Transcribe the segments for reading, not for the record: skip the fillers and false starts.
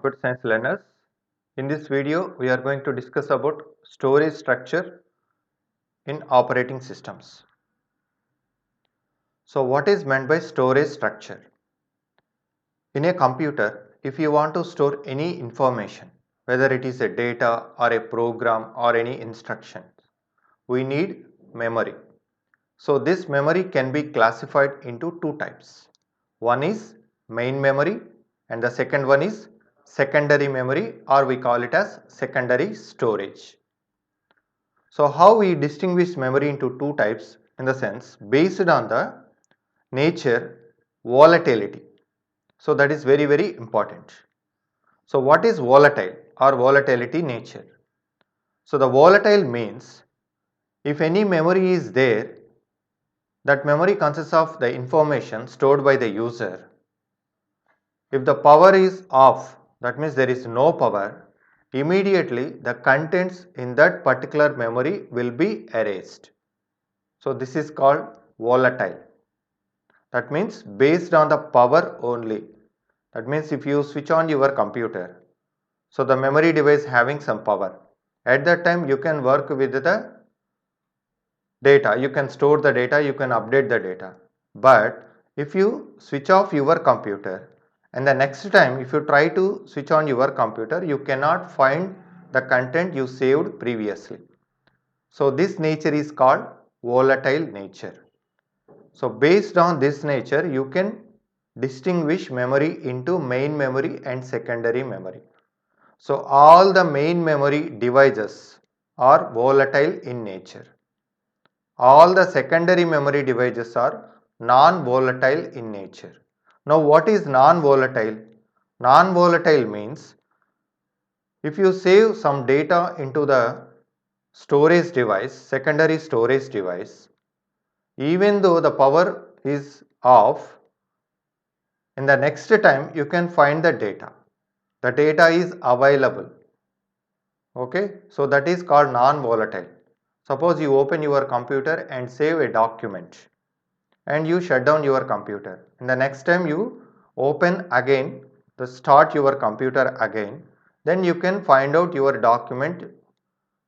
Good science learners. In this video, we are going to discuss about storage structure in operating systems. So what is meant by storage structure? In a computer, if you want to store any information, whether it is a data or a program or any instruction, we need memory. So this memory can be classified into two types. One is main memory and the second one is secondary memory, or we call it as secondary storage. So how we distinguish memory into two types, in the sense based on the nature, volatility. So that is very important. So what is volatile or volatility nature? So the volatile means if any memory is there, that memory consists of the information stored by the user. If the power is off, that means there is no power, immediately the contents in that particular memory will be erased. So this is called volatile. That means based on the power only. That means if you switch on your computer, so the memory device having some power, at that time you can work with the data, you can store the data, you can update the data. But if you switch off your computer and the next time if you try to switch on your computer, you cannot find the content you saved previously. So this nature is called volatile nature. So based on this nature, you can distinguish memory into main memory and secondary memory. So all the main memory devices are volatile in nature. All the secondary memory devices are non-volatile in nature. Now what is non-volatile? Non-volatile means if you save some data into the storage device, secondary storage device, even though the power is off, in the next time you can find the data. The data is available. Okay, so that is called non-volatile. Suppose you open your computer and save a document and you shut down your computer. And the next time you open again, start your computer again, then you can find out your document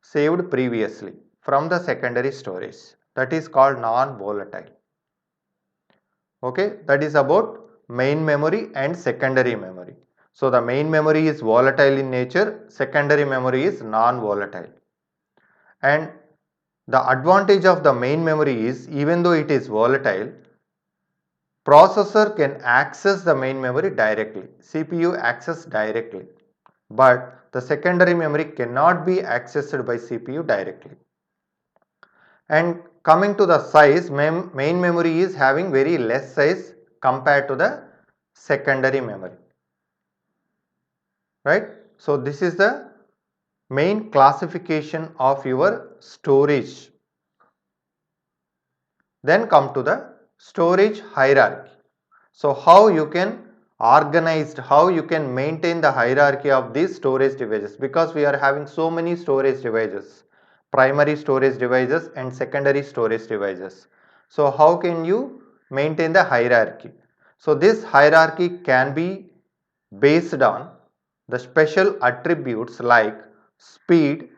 saved previously from the secondary storage. That is called non-volatile. Okay, that is about main memory and secondary memory. So the main memory is volatile in nature, secondary memory is non-volatile. And the advantage of the main memory is, even though it is volatile, processor can access the main memory directly, CPU access directly, but the secondary memory cannot be accessed by CPU directly. And coming to the size, main memory is having very less size compared to the secondary memory, right? So this is the main classification of your storage. Then come to the storage hierarchy. So how you can how you can maintain the hierarchy of these storage devices, because we are having so many storage devices, primary storage devices and secondary storage devices. So how can you maintain the hierarchy? So this hierarchy can be based on the special attributes like speed,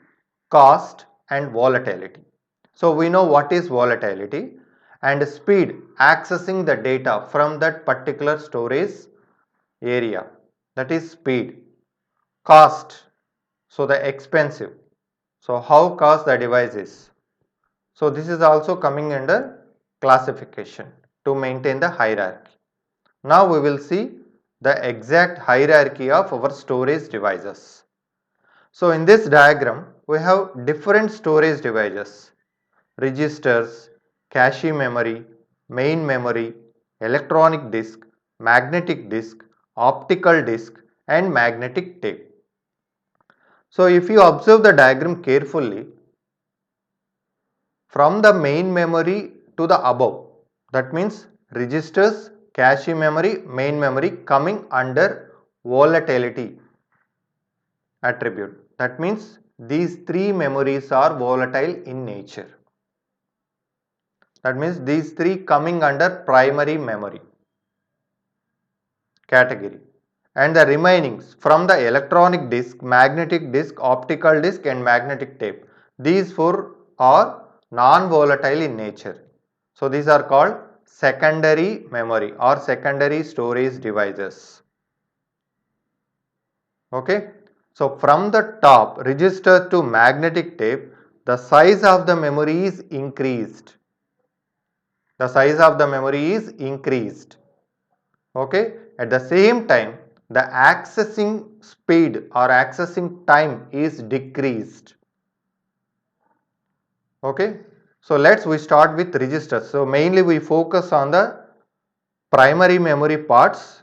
cost and volatility. So we know what is volatility, and speed, accessing the data from that particular storage area, that is speed. Cost, so the expensive, so how cost the device is. So this is also coming under classification to maintain the hierarchy. Now we will see the exact hierarchy of our storage devices. So in this diagram we have different storage devices: registers, cache memory, main memory, electronic disk, magnetic disk, optical disk and magnetic tape. So if you observe the diagram carefully, from the main memory to the above, that means registers, cache memory, main memory coming under volatility attribute. That means these three memories are volatile in nature. That means these three coming under primary memory category. and the remaining from the electronic disk, magnetic disk, optical disk and magnetic tape. These four are non-volatile in nature. So these are called secondary memory or secondary storage devices. Okay. So from the top register to magnetic tape, the size of the memory is increased. The size of the memory is increased. Okay. At the same time, the accessing speed or accessing time is decreased. Okay. So we start with registers. So mainly we focus on the primary memory parts.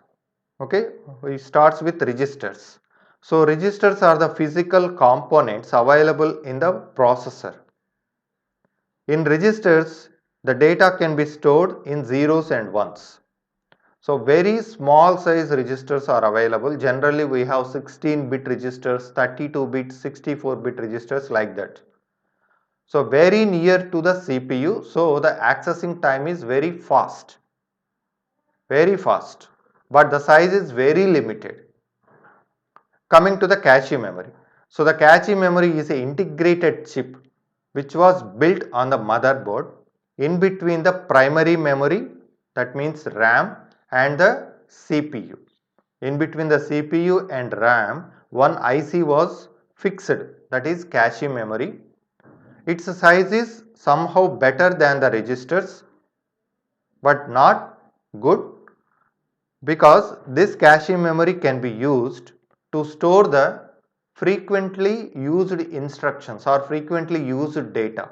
Okay. We starts with registers. So registers are the physical components available in the processor. In registers, the data can be stored in zeros and ones. So very small size registers are available. Generally we have 16-bit registers, 32-bit, 64-bit registers like that. So very near to the CPU, so the accessing time is very fast, but the size is very limited. Coming to the cache memory. So the cache memory is an integrated chip which was built on the motherboard in between the primary memory, that means RAM, and the CPU. In between the CPU and RAM, one IC was fixed, that is cache memory. Its size is somehow better than the registers but not good, because this cache memory can be used to store the frequently used instructions or frequently used data,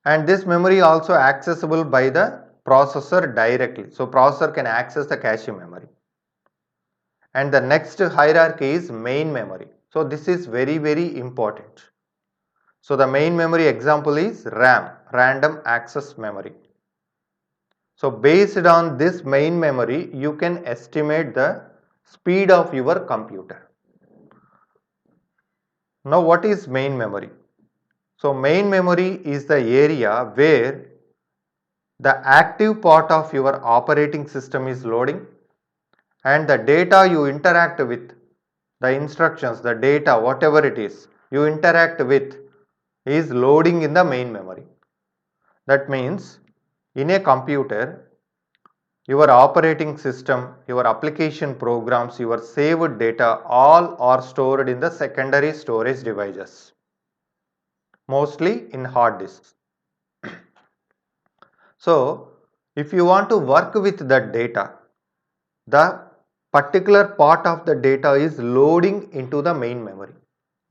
and this memory also accessible by the processor directly. So processor can access the cache memory. And the next hierarchy is main memory. So this is very important. So the main memory example is RAM, random access memory. So based on this main memory, you can estimate the speed of your computer. Now what is main memory? So main memory is the area where the active part of your operating system is loading, and the data you interact with, the instructions, the data, whatever it is you interact with, is loading in the main memory. That means in a computer, your operating system, your application programs, your saved data all are stored in the secondary storage devices, mostly in hard disks. So if you want to work with that data, the particular part of the data is loading into the main memory,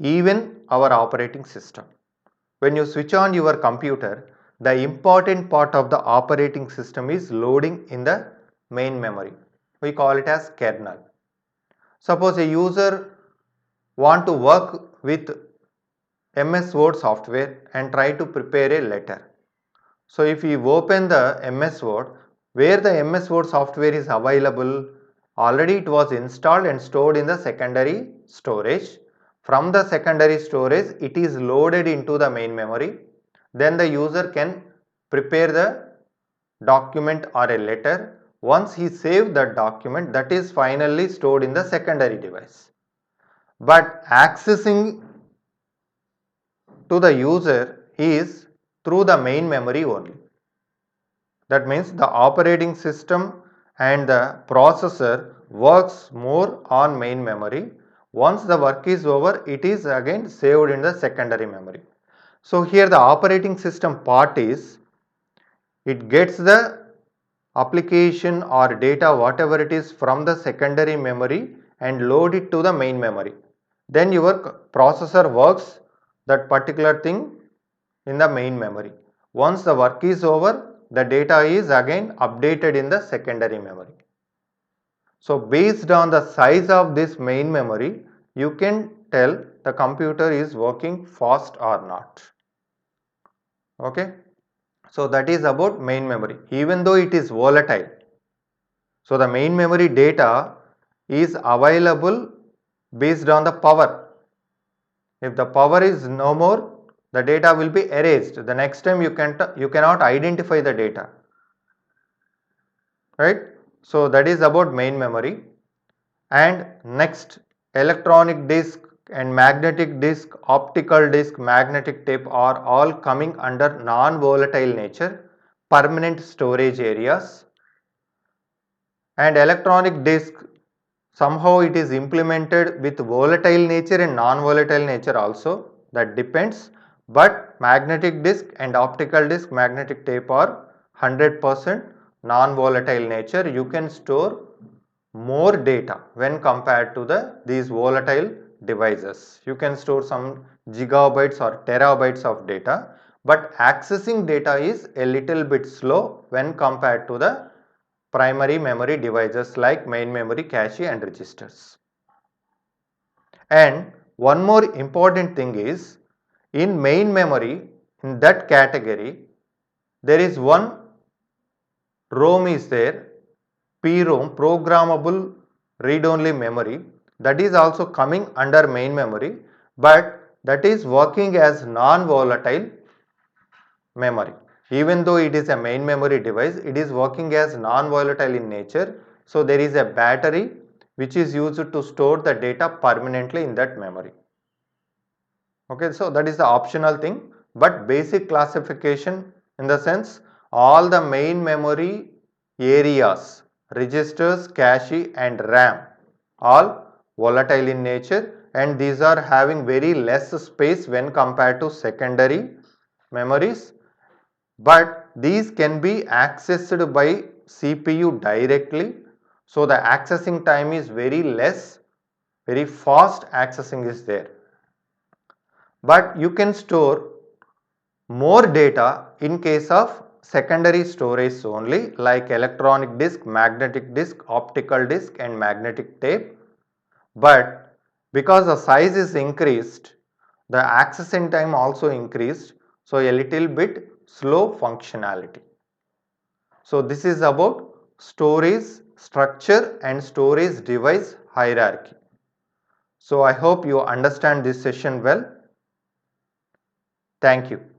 even our operating system. When you switch on your computer, the important part of the operating system is loading in the main memory. We call it as kernel. Suppose a user want to work with MS Word software and try to prepare a letter. So if you open the MS Word, where the MS Word software is available, already it was installed and stored in the secondary storage. From the secondary storage, it is loaded into the main memory. Then the user can prepare the document or a letter. Once he saved that document, that is finally stored in the secondary device. But accessing to the user is through the main memory only. That means the operating system and the processor works more on main memory. Once the work is over, it is again saved in the secondary memory. So here the operating system part is, it gets the application or data whatever it is from the secondary memory and load it to the main memory. Then your processor works that particular thing in the main memory. Once the work is over, the data is again updated in the secondary memory. So based on the size of this main memory, you can tell the computer is working fast or not. Okay. So that is about main memory, even though it is volatile. So the main memory data is available based on the power. If the power is no more, the data will be erased. The next time you cannot identify the data. Right? So that is about main memory. And next, electronic disc and magnetic disc, optical disc, magnetic tape are all coming under non-volatile nature, permanent storage areas. And electronic disc, somehow it is implemented with volatile nature and non-volatile nature also, that depends. But magnetic disc and optical disc, magnetic tape are 100% non-volatile nature. You can store more data when compared to these volatile devices. You can store some gigabytes or terabytes of data, but accessing data is a little bit slow when compared to the primary memory devices like main memory, cache and registers. And one more important thing is, in main memory, in that category, there is one ROM is there, PROM, programmable read-only memory, that is also coming under main memory, but that is working as non-volatile memory. Even though it is a main memory device, it is working as non-volatile in nature. So there is a battery which is used to store the data permanently in that memory. Okay, so that is the optional thing, but basic classification in the sense all the main memory areas, registers, cache and RAM, all volatile in nature, and these are having very less space when compared to secondary memories, but these can be accessed by CPU directly. So the accessing time is very less, very fast accessing is there. But you can store more data in case of secondary storage only, like electronic disc, magnetic disc, optical disc and magnetic tape. But because the size is increased, the accessing time also increased, so a little bit slow functionality. So this is about storage structure and storage device hierarchy. So I hope you understand this session well. Thank you.